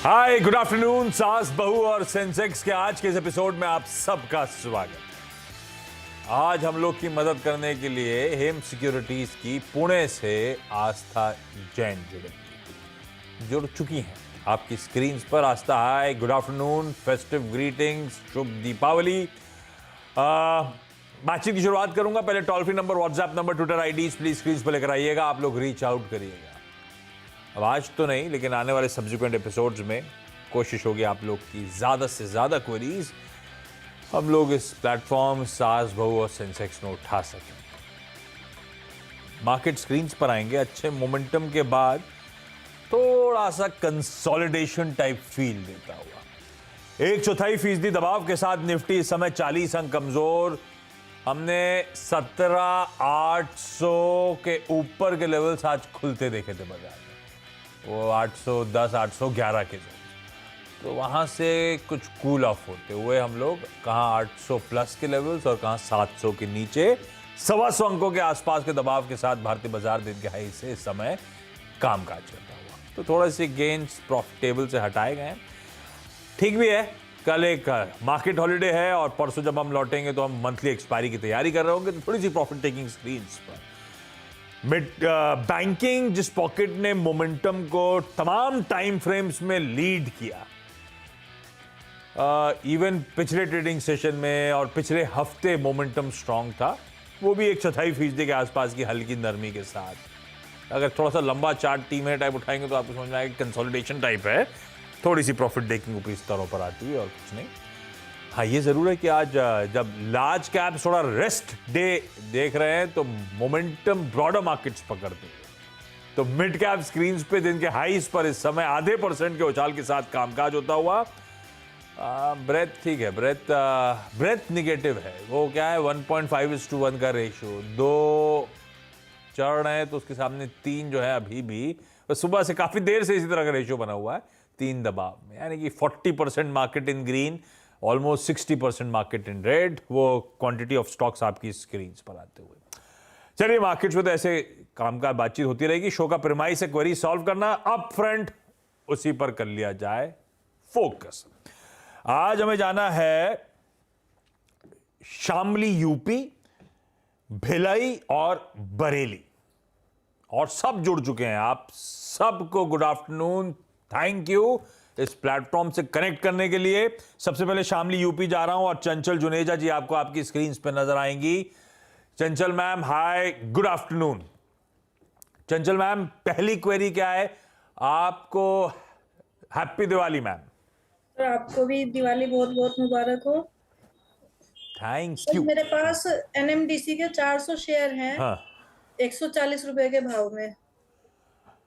हाय, good afternoon. सास बहू और सेंसेक्स के आज के इस एपिसोड में आप सबका स्वागत। आज हम लोग की मदद करने के लिए हेम सिक्योरिटीज की पुणे से आस्था जैन जुड़ चुकी हैं आपकी स्क्रीन पर। Aastha, hi, good afternoon, festive greetings, शुभ दीपावली। बातचीत की शुरुआत करूंगा। पहले toll free number, WhatsApp number, Twitter IDs please screen पर लेकर आइएगा। आप लोग रीच आउट करिएगा। अब आज तो नहीं, लेकिन आने वाले सब्सिक्वेंट एपिसोड्स में कोशिश होगी आप लोग की ज़्यादा से ज़्यादा क्वेरीज हम लोग इस प्लेटफॉर्म सास बहू और सेंसेक्स में उठा सकें। मार्केट स्क्रीन्स पर आएंगे अच्छे मोमेंटम के बाद, थोड़ा सा कंसोलिडेशन टाइप फील देता हुआ। 1/4% दबाव के साथ निफ्टी इस समय 40 अंक कमजोर। हमने 17,800 के ऊपर के लेवल्स आज खुलते देखे थे बाजार में, वो 810, 811 के जो, तो वहां से कुछ कूल ऑफ होते हुए हम लोग कहां 800 प्लस के लेवल्स और कहां 700 के नीचे 125 अंकों के आसपास के दबाव के साथ भारतीय बाजार दिन के हाई से इस समय कामकाज करता हुआ। तो थोड़े से गेन्स प्रॉफिटेबल से हटाए गए हैं, ठीक भी है। कल एक मार्केट हॉलिडे है और परसों जब हम लौटेंगे तो हम मंथली एक्सपायरी की तैयारी कर रहे होंगे, तो थोड़ी सी प्रॉफिट टेकिंग स्क्रीन्स पर बैंकिंग जिस पॉकेट ने मोमेंटम को तमाम टाइम फ्रेम्स में लीड किया, इवन पिछले ट्रेडिंग सेशन में और पिछले हफ्ते मोमेंटम स्ट्रांग था, वो भी 1/4% के आसपास की हल्की नरमी के साथ। अगर थोड़ा सा लंबा चार्ट 3 मिनट टाइप उठाएंगे तो आपको समझ में आएगा कंसोलिडेशन टाइप है, थोड़ी सी प्रॉफिट टेकिंग ऊपरी स्तरों पर आती है और कुछ नहीं। हाँ, ये जरूर है कि आज जब लार्ज कैप थोड़ा रेस्ट डे देख रहे हैं तो मोमेंटम ब्रॉडर मार्केट्स पकड़ते हैं, तो मिड कैप स्क्रीन्स पे दिन के हाईस पर इस समय 0.5% के उछाल के साथ कामकाज होता हुआ। ब्रेथ ठीक है, ब्रेथ निगेटिव है। वो क्या है, 1.5:1 का रेशियो, 2 चढ़ रहे हैं तो उसके सामने 3 जो है अभी भी, सुबह से काफी देर से इसी तरह का रेशियो बना हुआ है, 3 दबाव में, यानी कि 40% market in green, almost 60% market in red. वो क्वांटिटी ऑफ स्टॉक्स आपकी स्क्रीन पर आते हुए। चलिए, मार्केट्स में तो ऐसे काम का बातचीत होती रहेगी। शो का प्रेमाइस से क्वेरी सॉल्व करना अप फ्रंट, उसी पर कर लिया जाए फोकस। आज हमें जाना है शामली यूपी, भिलाई और बरेली, और सब जुड़ चुके हैं। आप सबको गुड आफ्टरनून, थैंक यू इस प्लेटफॉर्म से कनेक्ट करने के लिए। सबसे पहले शामली यूपी जा रहा हूं और चंचल जुनेजा जी आपको आपकी स्क्रीन पे नजर आएंगी। चंचल मैम, हाय, गुड आफ्टरनून। चंचल मैम, पहली क्वेरी क्या है आपको? Happy Diwali ma'am. आपको भी दिवाली बहुत बहुत मुबारक हो। Thank you. मेरे पास एनएमडीसी के 400 शेयर हैं। हाँ, 140 रुपए के भाव में।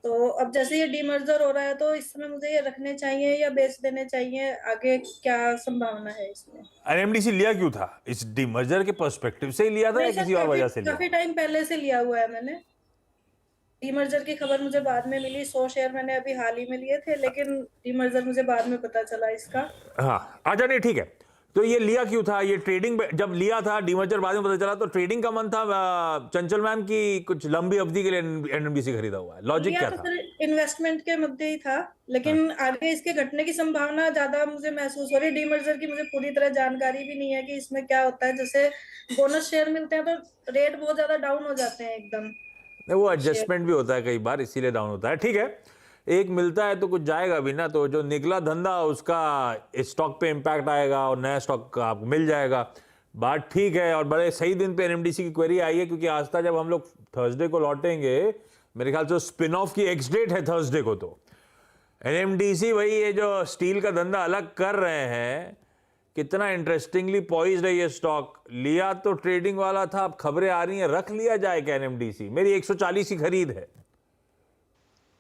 तो अब जैसे ये डीमर्जर हो रहा है, तो इस समय मुझे ये रखने चाहिए या बेच देने चाहिए? आगे क्या संभावना है इसमें? एनएमडीसी लिया क्यों था? इस डीमर्जर के पर्सपेक्टिव से ही लिया था या नहीं सर, किसी और वजह से लिया? काफी टाइम पहले से लिया हुआ है मैंने। डीमर्जर की खबर मुझे बाद में मिली। 100 शेयर मैंने अभी हाल ही में लिए थे, लेकिन डीमर्जर मुझे बाद में पता चला इसका। हाँ, अच्छा, नहीं, ठीक है। तो ये लिया क्यों था? ये ट्रेडिंग जब लिया था डीमर्जर, बाद में पता चला, तो ट्रेडिंग का मन था चंचल मैम की कुछ लंबी अवधि के लिए एनएमडीसी खरीदा हुआ है? लॉजिक क्या था? इन्वेस्टमेंट के मुद्दे ही था, लेकिन आगे इसके घटने की संभावना ज्यादा मुझे महसूस हो रही है। डीमर्जर की मुझे पूरी तरह जानकारी भी नहीं है कि इसमें क्या होता है। जैसे बोनस शेयर मिलते हैं तो रेट बहुत ज्यादा डाउन हो जाते हैं एकदम। वो एडजस्टमेंट भी होता है कई बार, इसीलिए डाउन होता है। ठीक है, एक मिलता है तो कुछ जाएगा भी ना, तो जो निकला धंधा उसका स्टॉक पे इंपैक्ट आएगा और नया स्टॉक आपको मिल जाएगा। बात ठीक है, और बड़े सही दिन पे एनएमडीसी की क्वेरी आई है, क्योंकि आज तक जब हम लोग थर्सडे को लौटेंगे, मेरे ख्याल से स्पिन ऑफ की एक्स डेट है थर्सडे को, तो एनएमडीसी वही ये जो स्टील का धंधा अलग कर रहे हैं, कितना इंटरेस्टिंगली पॉइज्ड है ये स्टॉक। लिया तो ट्रेडिंग वाला था, अब खबरें आ रही हैं रख लिया जाए क्या एनएमडीसी? मेरी 140 की खरीद है।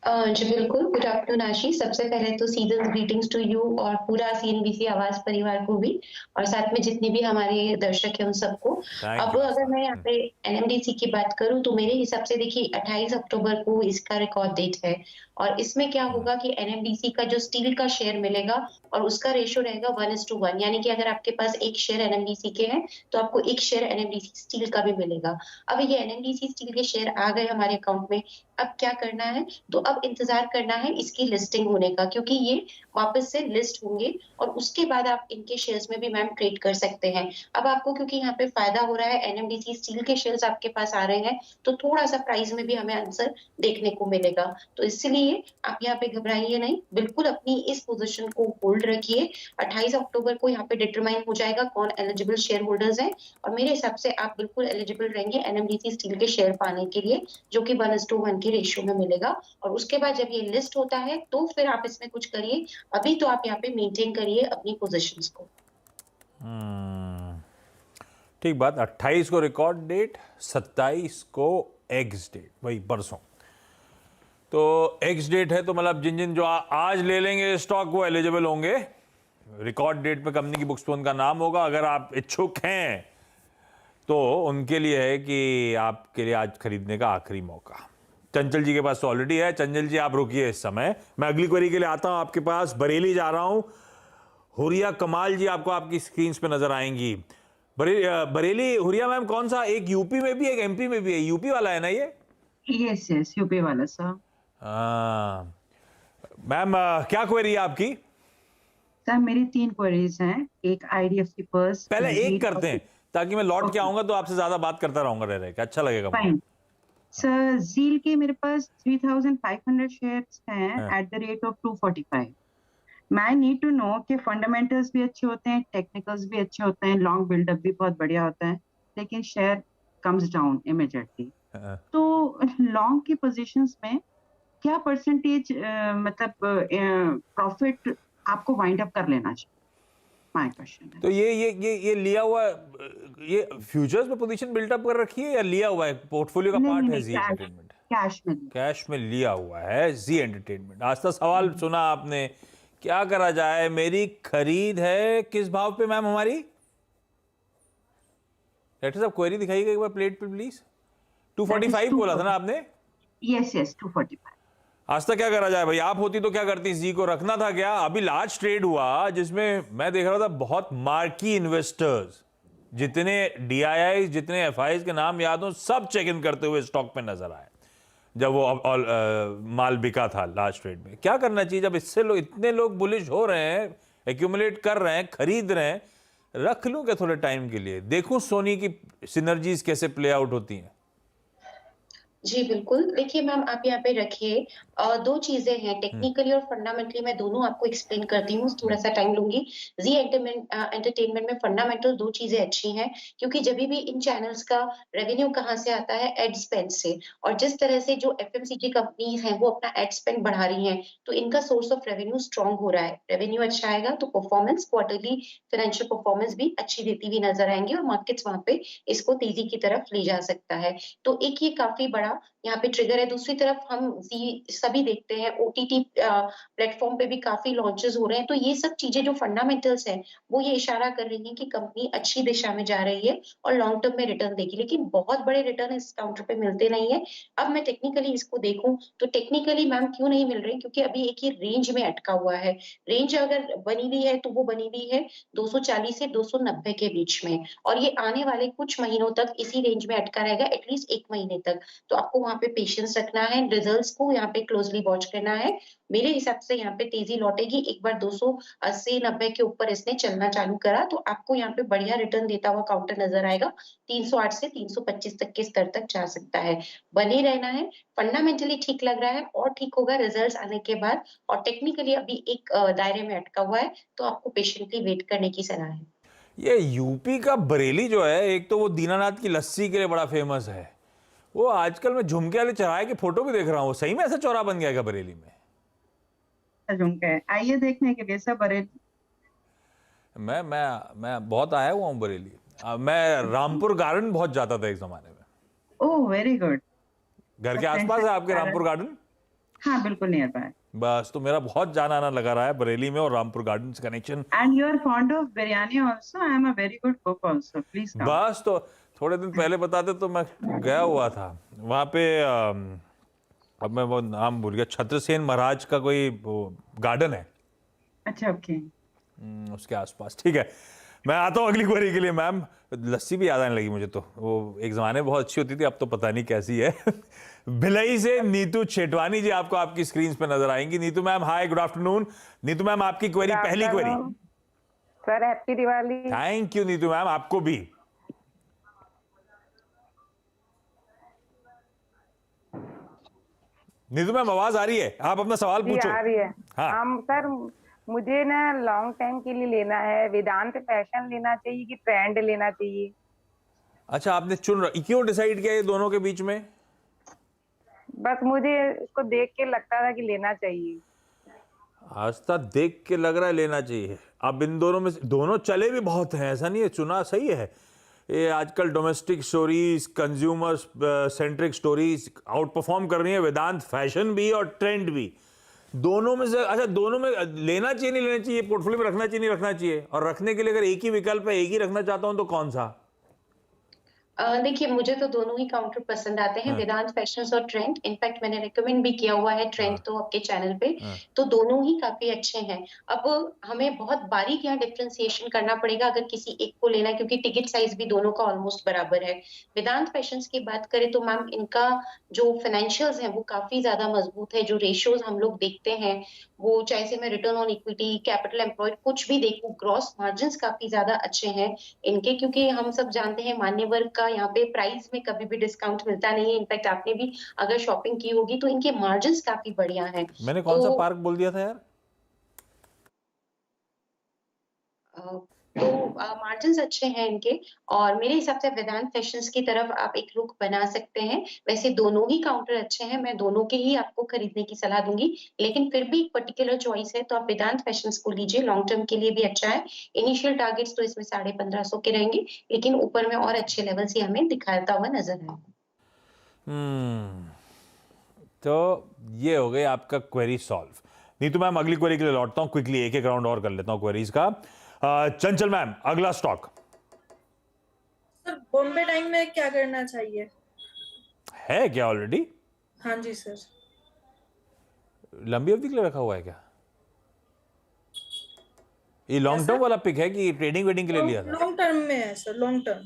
जी बिल्कुल, गुड आफ्टरनून आशीष। सबसे पहले तो सीजन ग्रीटिंग्स टू यू और पूरा सीएनबीसी आवाज परिवार को भी, और साथ में जितने भी हमारे दर्शक हैं उन सबको। अब अगर मैं यहाँ पे एनएमडीसी की बात करूं तो मेरे हिसाब से देखिए 28 अक्टूबर को इसका रिकॉर्ड डेट है, और इसमें क्या होगा कि एनएमडीसी का जो स्टील का शेयर मिलेगा और उसका रेशियो रहेगा 1:1, यानी कि अगर आपके पास एक शेयर एनएमडीसी के हैं तो आपको एक शेयर एनएमडीसी स्टील का भी मिलेगा। अब ये एनएमडीसी स्टील के शेयर आ गए हमारे अकाउंट में, अब क्या करना है? तो अब अब इंतजार करना है इसकी लिस्टिंग होने का, क्योंकि ये वापस से लिस्ट होंगे और उसके बाद आप इनके शेयर्स में भी मैम ट्रेड कर सकते हैं। अब आपको क्योंकि यहाँ पे फायदा हो रहा है, एनएमडीसी स्टील के शेयर्स आपके पास आ रहे हैं, तो थोड़ा सा प्राइस में भी हमें आंसर देखने को मिलेगा। तो इसलिए आप यहाँ पे घबराइए नहीं, बिल्कुल अपनी इस पोजीशन को होल्ड रखिए। 28 अक्टूबर को यहाँ पे डिटरमाइन हो जाएगा कौन एलिजिबल शेयर होल्डर्स हैं, और मेरे हिसाब से आप बिल्कुल एलिजिबल रहेंगे एनएमडीसी स्टील के शेयर पाने के लिए, जो कि 1:1 के रेशियो में मिलेगा। और उसके बाद जब ये लिस्ट होता है तो फिर आप इसमें कुछ करिए, अभी तो आप यहाँ पे मेंटेन करिए अपनी पोजीशंस को। ठीक बात। 28 को रिकॉर्ड डेट, 27 को एग्स डेट, वही परसों। तो एग्स डेट है तो मतलब जिन जिन जो आज ले लेंगे स्टॉक वो एलिजिबल होंगे। रिकॉर्ड डेट पे कंपनी की बुक्स पे उनका नाम होगा। अगर आप इच्छुक हैं तो उनके लिए है कि आपके लिए आज खरीदने का आखिरी मौका। चंचल जी के पास तो ऑलरेडी है। चंचल जी आप रुकिए इस समय, मैं अगली क्वेरी के लिए आता हूं आपके पास। बरेली जा रहा हूं। हुरिया कमाल जी आपको आपकी स्क्रीन पे नजर आएंगी। बरेली हुरिया मैम कौन सा, एक यूपी में भी एक एमपी में भी है, यूपी वाला है ना ये? यस यस, यूपी वाला सर। मैम क्या क्वेरी है आपकी? सर मेरी 3 क्वेरीज हैं। एक आईडीएफसी पर्स, पहले एक करते हैं ताकि मैं लौट के आऊंगा तो आपसे ज्यादा बात करता रहूंगा, रह के अच्छा लगेगा मुझे। Fine sir. जील के मेरे पास 3500 शेयर्स हैं एट द रेट ऑफ 245। मैं नीड टू नो कि फंडामेंटल्स भी अच्छे होते हैं, टेक्निकल्स भी अच्छे होते हैं, लॉन्ग बिल्डअप भी बहुत बढ़िया होता है, लेकिन शेयर कम्स डाउन इमीडिएटली। तो लॉन्ग की पोजीशंस में क्या परसेंटेज मतलब प्रॉफिट आपको वाइंड अप कर लेना चाहिए? माय क्वेश्चन है। तो ये लिया हुआ, ये फ्यूचर्स में पोजीशन बिल्डअप कर रखी है या लिया हुआ है, पोर्टफोलियो का पार्ट है? जी एंटरटेनमेंट कैश में लिया हुआ है। जी एंटरटेनमेंट। आज का सवाल सुना आपने, क्या करा जाए? मेरी खरीद है किस भाव पे मैम हमारी? डॉक्टर साहब क्वेरी दिखाइएगा एक बार प्लेट पे प्लीज। 245 बोला था ना आपने? Yes yes 245। आज तक क्या करा जाए भाई? आप होती तो क्या करती? जी को रखना था क्या? अभी लार्ज ट्रेड हुआ जिसमें मैं देख रहा था बहुत मार्की इन्वेस्टर्स, जितने डीआईआई जितने एफआईज के नाम याद हो सब चेक इन करते हुए स्टॉक पे नजर आए जब वो माल बिका था लार्ज ट्रेड में। क्या करना चाहिए जब इससे इतने लोग बुलिश हो रहे हैं, एक्यूमुलेट कर रहे हैं, खरीद रहे हैं? रख लूं क्या थोड़े टाइम के लिए, देखूं सोनी की सिनर्जीज कैसे प्ले आउट होती हैं? जी बिल्कुल, देखिए मैम आप यहाँ पे रखिए। दो चीजें हैं, टेक्निकली और फंडामेंटली, मैं दोनों आपको एक्सप्लेन करती हूँ, थोड़ा सा टाइम लूंगी। जी एंटरटेनमेंट में फंडामेंटल दो चीजें अच्छी हैं, क्योंकि जब भी इन चैनल्स का रेवेन्यू कहाँ से आता है? एड स्पेंड से। और जिस तरह से जो एफएमसीजी कंपनीज हैं वो अपना एड स्पेंड बढ़ा रही हैं, तो इनका सोर्स ऑफ रेवेन्यू स्ट्रॉन्ग हो रहा है। रेवेन्यू अच्छा आएगा तो परफॉर्मेंस, क्वार्टरली फाइनेंशियल परफॉर्मेंस भी अच्छी देती हुई नजर आएंगी और मार्केट्स वहां पे इसको तेजी की तरफ ले जा सकता है। तो एक ये काफी बड़ा यहाँ पे ट्रिगर है। दूसरी तरफ हम सभी देखते हैं ओटीटी प्लेटफॉर्म पे भी काफी लॉन्चेस हो रहे हैं, तो ये सब चीजें जो फंडामेंटल्स हैं वो ये इशारा कर रही हैं कि कंपनी अच्छी दिशा में जा रही है और लॉन्ग टर्म में रिटर्न देगी, लेकिन बहुत बड़े रिटर्न इस काउंटर पे मिलते नहीं है। अब मैं टेक्निकली इसको देखूं तो टेक्निकली मैम क्यों नहीं मिल रही? क्योंकि अभी एक ही रेंज में अटका हुआ है। रेंज अगर बनी हुई है तो वो बनी हुई है 240 से 290 के बीच में, और ये आने वाले कुछ महीनों तक इसी रेंज में अटका रहेगा, एटलीस्ट 1 महीने तक। तो आपको वहां पे पेशेंस रखना है, रिजल्ट्स को यहाँ पे क्लोजली वॉच करना है। मेरे हिसाब से यहाँ पे तेजी लौटेगी। एक बार 280-90 के ऊपर इसने चलना चालू करा तो आपको यहाँ पे बढ़िया रिटर्न देता हुआ काउंटर नजर आएगा। 308 से 325 तक के स्तर तक जा सकता है। बने रहना है। फंडामेंटली ठीक लग रहा है और ठीक होगा रिजल्ट्स आने के बाद, और टेक्निकली अभी एक दायरे में अटका हुआ है, तो आपको पेशेंटली वेट करने की सलाह है। ये यूपी का बरेली जो है, एक तो वो दीनानाथ की लस्सी के लिए बड़ा फेमस है, वो आजकल मैं झुमके वाले चौराहे की फोटो भी देख रहा हूँ, सही में ऐसा चौराहा बन गया है बरेली में? झुमके आइए देखने के लिए सब बरेली। मैं बहुत आया हुआ हूँ बरेली। मैं रामपुर गार्डन बहुत जाता था एक जमाने में। Oh very good. घर के आसपास है आपके रामपुर गार्डन? हाँ बिल्कुल नियर बाय। बस तो मेरा बहुत जाना आना लगा रहा है बरेली में और रामपुर गार्डन से connection. And you are fond of biryani also? I am a very good cook also, please come. बस तो थोड़े दिन पहले बताते तो मैं गया हुआ था वहां पे। अब मैं वो नाम भूल गया, छत्रसेन महाराज का कोई वो गार्डन है। अच्छा ओके। उसके आसपास। ठीक है, मैं आता हूँ अगली क्वेरी के लिए। मैम, लस्सी भी याद आने लगी मुझे, तो वो एक जमाने में बहुत अच्छी होती थी, अब तो पता नहीं कैसी है। भिलाई से नीतू छेटवानी जी आपको आपकी स्क्रीन पे नजर आएंगी। नीतू मैम, हाय, गुड आफ्टरनून। नीतू मैम, आपकी क्वेरी, पहली query. Sir happy Diwali. Thank you Neetu ma'am, आपको भी। नीतू मैम, आवाज आ रही है? आप अपना सवाल जी पूछो। आ रही है। हाँ। हम सर, मुझे ना लॉन्ग टाइम के लिए लेना है, वेदांत फैशन लेना चाहिए कि ट्रेंड लेना चाहिए? अच्छा, आपने क्यों डिसाइड किया ये दोनों के बीच में? बस मुझे इसको देख के लगता था कि लेना चाहिए। आस्था देख के लग रहा है लेना चाहिए। अब इन दोनों में दोनों चले भी बहुत हैं, ऐसा नहीं है, चुना सही है। ये आजकल domestic stories, consumer centric stories out perform कर रही है, वेदांत फैशन भी और ट्रेंड भी। दोनों में से, अच्छा, दोनों में लेना चाहिए नहीं लेना चाहिए, पोर्टफोलियो में रखना चाहिए नहीं रखना चाहिए? और रखने के लिए अगर एक ही विकल्प है, एक ही रखना चाहता हूं, तो कौन सा? देखिए, मुझे तो दोनों ही काउंटर पसंद आते हैं, वेदांत फैशंस और ट्रेंड। इनफैक्ट मैंने रिकमेंड भी किया हुआ है ट्रेंड तो आपके चैनल पे, तो दोनों ही काफी अच्छे हैं। अब हमें बहुत बारीक यहाँ डिफरेंशिएशन करना पड़ेगा अगर किसी एक को लेना है, क्योंकि टिकट साइज भी दोनों का ऑलमोस्ट बराबर है। वेदांत फैशंस की बात करें तो मैम, इनका जो फाइनेंशियल्स है वो काफी ज्यादा मजबूत है। जो रेशियोज हम लोग देखते हैं, वो चाहे से मैं return on equity, capital employed, कुछ भी देखूं, ग्रॉस मार्जिन काफी ज्यादा अच्छे हैं इनके, क्योंकि हम सब जानते हैं मान्य वर्ग का यहाँ पे प्राइस में कभी भी डिस्काउंट मिलता नहीं है। इनफैक्ट आपने भी अगर शॉपिंग की होगी तो इनके मार्जिन काफी बढ़िया हैं। मैंने कौन सा पार्क बोल दिया था यार? तो मार्जिन अच्छे हैं इनके, और मेरे हिसाब से वेदांत फैशंस की तरफ आप एक रुख बना सकते हैं। वैसे दोनों ही काउंटर अच्छे हैं, मैं दोनों के ही आपको खरीदने की सलाह दूंगी, लेकिन फिर भी एक पर्टिकुलर चॉइस है तो आप वेदांत फैशंस को लीजिए, लॉन्ग टर्म के लिए भी अच्छा है। इनिशियल टारगेट्स तो इसमें 1550 के रहेंगे, लेकिन ऊपर में और अच्छे लेवल से हमें दिखाता हुआ नजर आएगा। तो ये हो गई आपका क्वेरी सॉल्व। नीतू मैम, अगली क्वेरी के लिए लौटता हूं, क्विकली एक एक राउंड और कर लेता हूं क्वेरीज का। चंचल मैम, अगला स्टॉक। सर, बॉम्बे डाइंग में क्या करना चाहिए? है क्या ऑलरेडी? हाँ जी सर। लंबी अवधि के लिए रखा हुआ है क्या? ये लॉन्ग टर्म वाला पिक है कि ट्रेडिंग वेडिंग के लिए लिया था? लॉन्ग टर्म में है सर, लॉन्ग टर्म।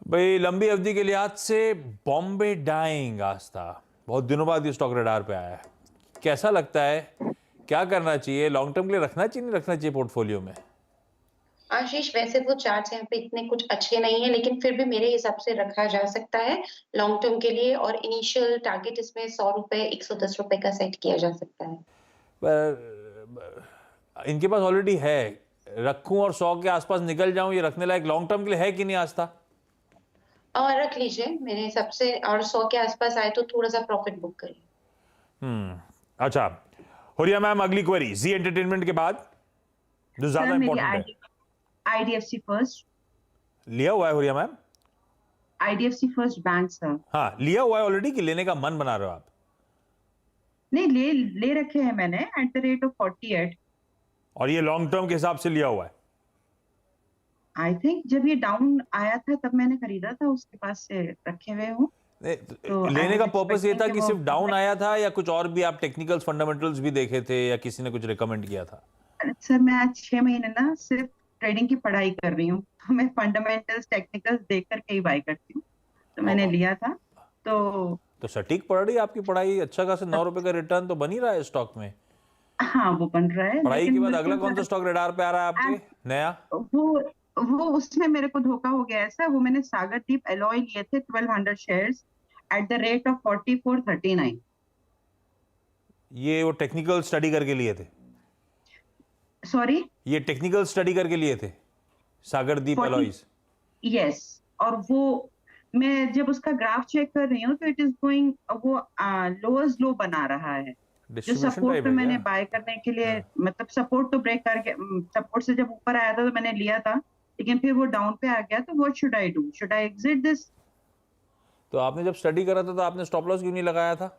भाई, लंबी अवधि के लिहाज से बॉम्बे डाइंग आस्था बहुत दिनों बाद ये स्टॉक रडार पे आया है। कैसा लगता है, क्या करना चाहिए? लॉन्ग टर्म के लिए रखना चाहिए नहीं रखना चाहिए पोर्टफोलियो में? आशीष, वैसे तो चार्ट्स यहाँ पे इतने कुछ अच्छे नहीं है, लेकिन फिर भी मेरे हिसाब से रखा जा सकता है लॉन्ग टर्म के लिए, और इनिशियल टारगेट इसमें 100 रुपए, 110 रुपए का सेट किया जा सकता है। इनके पास ऑलरेडी है, रखूं और 100 के आसपास निकल जाऊं, ये रखने लायक लॉन्ग टर्म के लिए है कि नहीं आस्था? और रख लीजिए मेरे हिसाब से, और 100 के आसपास आए तो थोड़ा सा प्रॉफिट बुक करिए। अच्छा, हुरिया मैम, अगली क्वेरी जी एंटरटेनमेंट के बाद जो ज्यादा इंपॉर्टेंट है। IDFC first. लिया हुआ है Huriya ma'am? IDFC first bank sir. हाँ, लिया हुआ है ऑलरेडी कि लेने का मन बना रहे हो आप? नहीं, ले रखे हैं मैंने एट द रेट ऑफ 48। और ये लॉन्ग टर्म के हिसाब से लिया हुआ है? आई थिंक जब ये डाउन आया था तब मैंने खरीदा था, उसके पास से रखे हुए हूँ। तो लेने का पर्पस ये था कि सिर्फ डाउन आया था, या कुछ और भी आप टेक्निकल्स, फंडामेंटल्स भी देखे थे, या किसी ने कुछ रिकमेंड किया था? सर, मैं आज 6 महीने ना सिर्फ ट्रेडिंग की पढ़ाई कर रही हूँ, तो मैं फंडामेंटल्स, टेक्निकल्स देख करके ही बाय करती हूँ, तो मैंने लिया था। तो सटीक पड़ रही है आपकी पढ़ाई, अच्छा खासा 9 रुपए का रिटर्न तो बन ही रहा है स्टॉक में। हाँ, वो बन रहा है। पढ़ाई के बाद अगला कौन सा स्टॉक रडार पे आ रहा है आपके नया? वो उसमें मेरे को धोखा हो गया ऐसा। वो मैंने सागरदीप एलॉय लिए थे 1200 shares at the rate of 4439। ये वो टेक्निकल स्टडी करके लिए थे? सॉरी, ये टेक्निकल स्टडी करके लिए थे सागरदीप एलॉयज? यस। और वो मैं जब उसका ग्राफ चेक कर रही हूँ तो इट इज गोइंग, वो लोअर्स लो बना रहा है। जो सपोर्ट पे मैंने बाय करने के लिए, मतलब सपोर्ट तो ब्रेक करके, सपोर्ट से जब ऊपर आया था तो मैंने लिया था, लेकिन फिर वो डाउन पे आ गया। तो what should I do? Should I exit this? तो आपने जब स्टडी करा था तो आपने स्टॉप लॉस क्यों नहीं लगाया था?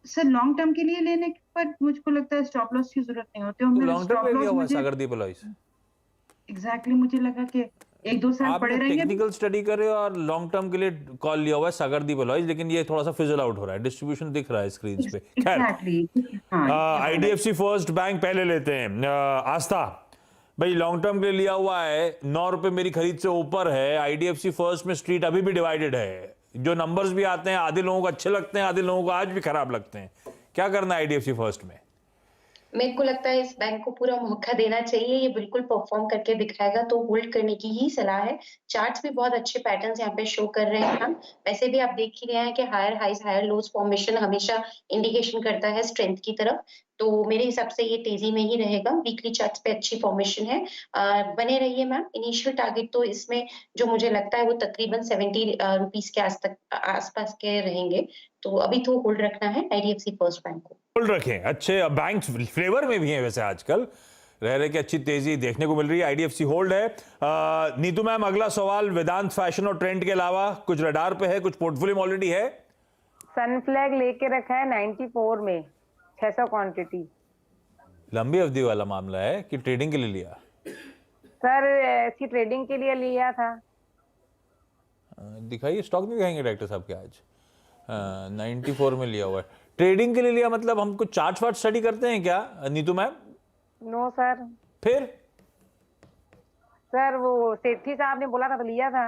सर, लॉन्ग टर्म के लिए लेने पर मुझको लगता है स्टॉप लॉस की जरूरत नहीं होती। तो लॉन्ग टर्म पे लिया हुआ है सागरदीप एलॉयज? एग्जैक्टली, मुझे लगा कि 1-2 साल पड़े रहेंगे। टेक्निकल स्टडी कर रहे हो और लॉन्ग टर्म के लिए कॉल लिया हुआ है सागरदीप एलॉयज, लेकिन ये थोड़ा सा फिजल आउट हो रहा है, डिस्ट्रीब्यूशन दिख रहा है स्क्रीन पे। खैर, एग्जैक्टली। IDFC फर्स्ट बैंक पहले लेते हैं। आस्था, भाई लॉन्ग टर्म के लिए लिया हुआ है, 9 रुपए मेरी खरीद से ऊपर है। आईडीएफसी फर्स्ट में स्ट्रीट अभी भी डिवाइडेड है। जो नंबर्स भी आते हैं, आधे लोगों को अच्छे लगते हैं, आधे लोगों को आज भी खराब लगते हैं। क्या करना है आईडीएफसी फर्स्ट में? मेरे को लगता है इस बैंक को पूरा मौका देना चाहिए, ये बिल्कुल परफॉर्म करके दिखाएगा, तो होल्ड करने की ही सलाह है। चार्ट्स भी बहुत अच्छे पैटर्न्स यहाँ पे शो कर रहे हैं हम। वैसे भी आप देख ही रहे हैं कि higher highs higher lows formation हमेशा इंडिकेशन करता है स्ट्रेंथ की तरफ, तो मेरे हिसाब से ये तेजी में ही रहेगा। वीकली चार्ट्स पे अच्छी फॉर्मेशन है, बने रहिए मैम। इनिशियल टारगेट तो इसमें जो मुझे लगता है वो तकरीबन 70 रुपीज के आसपास के रहेंगे, तो अभी तो होल्ड रखना है आईडीएफसी फर्स्ट बैंक को। होल्ड रखें। अच्छे बैंक फ्लेवर में भी हैं वैसे आजकल, रह रहे कि अच्छी तेजी देखने को मिल रही है। आईडीएफसी होल्ड है। नीतू मैम, अगला सवाल, वेदांत फैशन और ट्रेंड के अलावा कुछ रडार पे है, कुछ पोर्टफोलियो में ऑलरेडी है? सनफ्लैग लेके रखा है 94 में 600 क्वांटिटी। लंबी अवधि वाला मामला है कि ट्रेडिंग के लिए लिया? सर ऐसी ट्रेडिंग के लिए लिया था। दिखाइए, स्टॉक नहीं दिखाएंगे डायरेक्टर साहब के आज। 94 में लिया हुआ है, ट्रेडिंग के लिए लिया। मतलब हम कुछ चार्ट वार्ट स्टडी करते हैं क्या नीतू मैम? No sir. फिर सर वो सेठी साहब ने बोला था तो लिया था।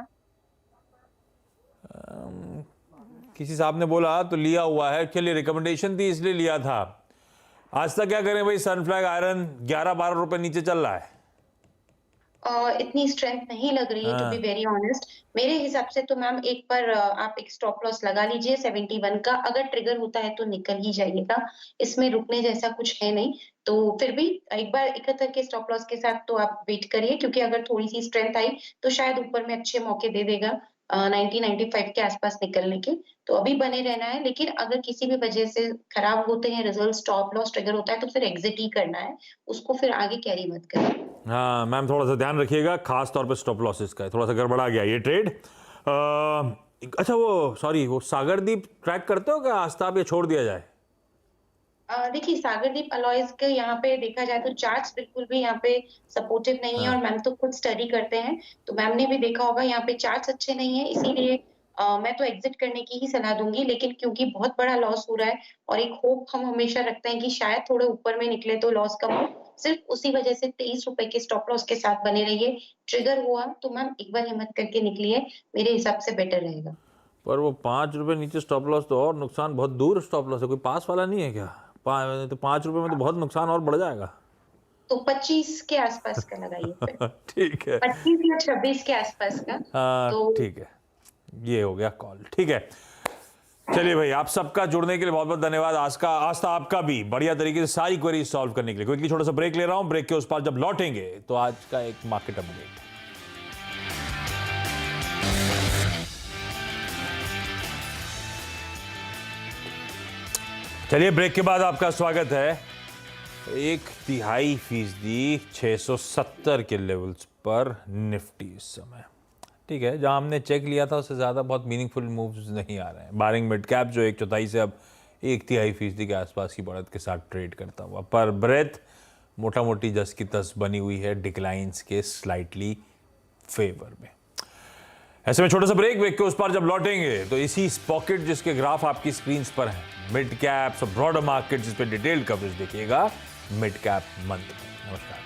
किसी साहब ने बोला तो लिया हुआ है। चलिए, रिकमेंडेशन थी इसलिए लिया था। आज तक क्या करें भाई, सनफ्लैग आयरन 11-12 रुपए नीचे चल रहा है। इतनी स्ट्रेंथ नहीं लग रही है टू बी वेरी ऑनेस्ट। मेरे हिसाब से तो मैम एक बार आप एक स्टॉप लॉस लगा लीजिए 71 का, अगर ट्रिगर होता है तो निकल ही जाइएगा, इसमें रुकने जैसा कुछ है नहीं। तो फिर भी एक बार 71 के स्टॉप लॉस के साथ तो आप वेट करिए, क्योंकि अगर थोड़ी सी स्ट्रेंथ आई तो शायद ऊपर में अच्छे मौके दे देगा 90-95 के आसपास निकलने के, तो अभी बने रहना है। लेकिन अगर किसी भी वजह से खराब होते हैं रिजल्ट, स्टॉप लॉस ट्रिगर होता है, तो फिर एग्जिट ही करना है, उसको फिर आगे कैरी मत करें। हाँ मैम, थोड़ा सा ध्यान रखिएगा, खास तौर पे स्टॉप लॉसेस का। थोड़ा सा गड़बड़ा गया ये ट्रेड। अच्छा वो सॉरी, वो सागरदीप ट्रैक करते हो क्या आस्ताब, या छोड़ दिया जाए? देखिए सागरदीप अलॉयज के यहाँ पे देखा जाए तो चार्ट्स बिल्कुल भी यहाँ पे सपोर्टिव नहीं है, और मैम तो खुद स्टडी करते हैं, तो मैम ने भी देखा होगा यहाँ पे चार्ट्स अच्छे नहीं है, इसीलिए मैं तो एग्जिट करने की ही सलाह दूंगी। लेकिन क्योंकि बहुत बड़ा लॉस हो रहा है और एक होप हम हमेशा रखते हैं कि शायद थोड़े ऊपर में निकले तो लॉस कम हो, सिर्फ उसी वजह से 23 रुपए के स्टॉप लॉस के साथ बने रहिए। ट्रिगर हुआ तो मैम एक बार हिम्मत करके निकलिए, मेरे हिसाब से बेटर रहेगा। पर वो 5 रुपए नीचे स्टॉप लॉस तो और नुकसान, बहुत दूर स्टॉप लॉस है, कोई पास वाला नहीं है क्या? तो 5 रुपए में तो बहुत नुकसान और बढ़ जाएगा। तो 25 के आसपास का लगाइए। ठीक है, 25 या 26 के आसपास का। हाँ तो ठीक है, ये हो गया कॉल। ठीक है, चलिए भाई, आप सबका जुड़ने के लिए बहुत बहुत धन्यवाद। आस्था आपका भी बढ़िया तरीके से सारी क्वेरी सॉल्व करने के लिए। क्विकली छोटा सा ब्रेक ले रहा हूं, ब्रेक के उस पार जब लौटेंगे तो आज का एक मार्केट अपडेट। चलिए, ब्रेक के बाद आपका स्वागत है। 1/3% 670 के लेवल्स पर निफ्टी इस समय। ठीक है, जहां हमने चेक लिया था उससे ज़्यादा बहुत मीनिंगफुल मूव्स नहीं आ रहे हैं। बारिंग मिड कैप जो 1/4 से अब 1/3% के आसपास की बढ़त के साथ ट्रेड करता हुआ, पर ब्रेथ मोटा मोटी जस की तस बनी हुई है डिक्लाइंस के स्लाइटली फेवर में। ऐसे में छोटा सा ब्रेक के उस पार जब लौटेंगे तो इसी पॉकेट जिसके ग्राफ आपकी स्क्रीन पर हैं, मिड कैप्स और ब्रॉडर मार्केट, जिस पे डिटेल्ड कवरेज देखिएगा मिड कैप मंथ। नमस्कार।